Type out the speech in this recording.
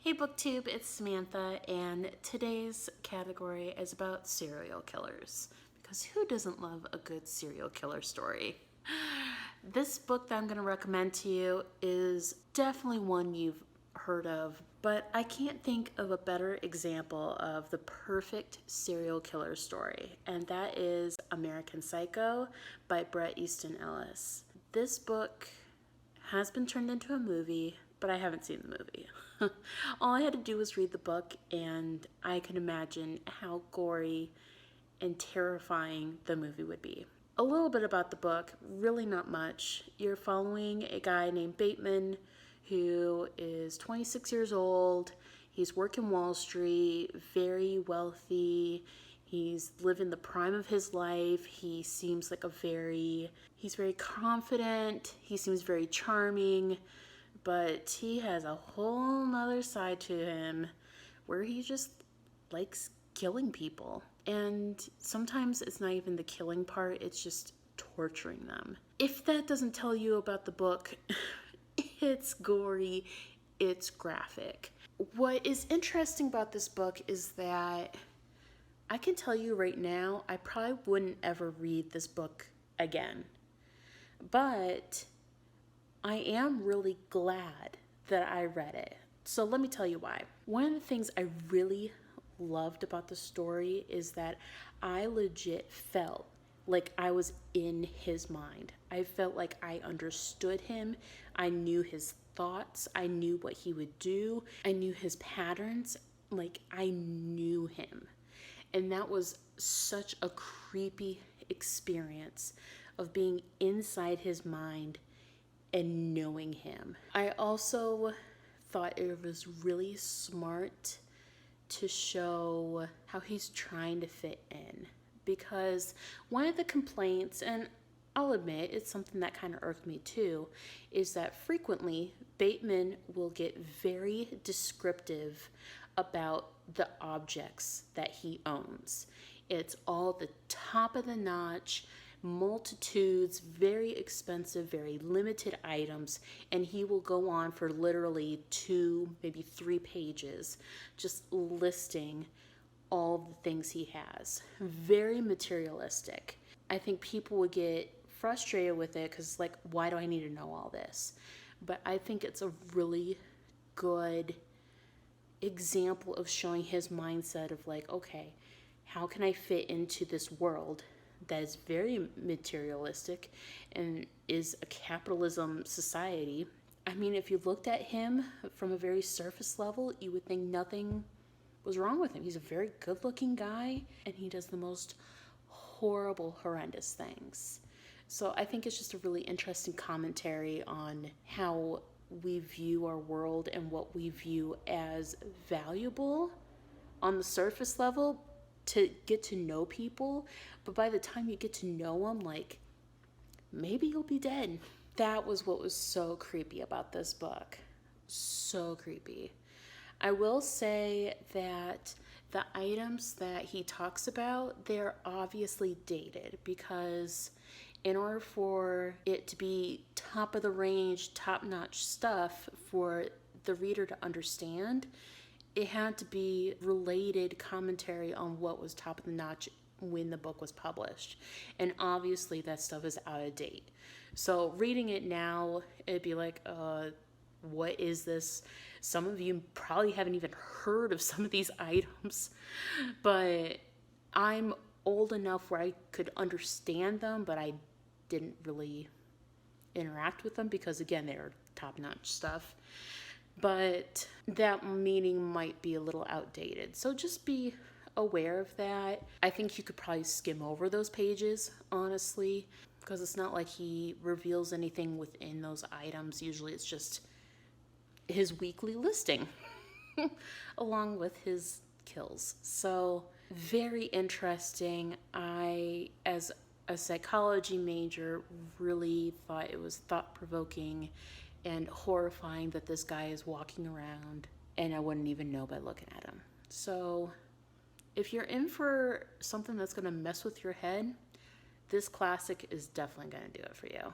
Hey Booktube, it's Samantha, and today's category is about serial killers, because who doesn't love a good serial killer story? This book that I'm going to recommend to you is definitely one you've heard of, but I can't think of a better example of the perfect serial killer story, and that is American Psycho by Bret Easton Ellis. This book has been turned into a movie, but I haven't seen the movie. All I had to do was read the book, and I can imagine how gory and terrifying the movie would be. A little bit about the book, really not much. You're following a guy named Bateman who is 26 years old. He's working Wall Street, very wealthy. He's living the prime of his life. He seems like he's very confident. He seems very charming, but he has a whole nother side to him where he just likes killing people. And sometimes it's not even the killing part, it's just torturing them. If that doesn't tell you about the book, it's gory, it's graphic. What is interesting about this book is that I can tell you right now, I probably wouldn't ever read this book again. But I am really glad that I read it. So let me tell you why. One of the things I really loved about the story is that I legit felt like I was in his mind. I felt like I understood him. I knew his thoughts. I knew what he would do. I knew his patterns. Like, I knew him. And that was such a creepy experience of being inside his mind and knowing him. I also thought it was really smart to show how he's trying to fit in, because one of the complaints, and I'll admit it's something that kind of irked me too, is that frequently Bateman will get very descriptive about the objects that he owns. It's all the top of the notch, multitudes, very expensive, very limited items, and he will go on for literally 2, maybe 3 pages just listing all the things he has. Very materialistic. I think people would get frustrated with it because, like, why do I need to know all this? But I think it's a really good example of showing his mindset of, like, okay, how can I fit into this world that is very materialistic and is a capitalism society? I mean, if you looked at him from a very surface level, you would think nothing was wrong with him. He's a very good-looking guy, and he does the most horrible, horrendous things. So I think it's just a really interesting commentary on how we view our world and what we view as valuable on the surface level to get to know people, but by the time you get to know them, like, maybe you'll be dead. That was what was so creepy about this book. So creepy. I will say that the items that he talks about, they're obviously dated, because in order for it to be top of the range, top-notch stuff for the reader to understand, it had to be related commentary on what was top of the notch when the book was published. And obviously that stuff is out of date. So reading it now, it'd be like, what is this? Some of you probably haven't even heard of some of these items, but I'm old enough where I could understand them, but I didn't really interact with them because, again, they're top-notch stuff. But that meaning might be a little outdated. So just be aware of that. I think you could probably skim over those pages, honestly, because it's not like he reveals anything within those items. Usually it's just his weekly listing along with his kills. So very interesting. I, as a psychology major, really thought it was thought-provoking and horrifying that this guy is walking around and I wouldn't even know by looking at him. So if you're in for something that's going to mess with your head, this classic is definitely going to do it for you.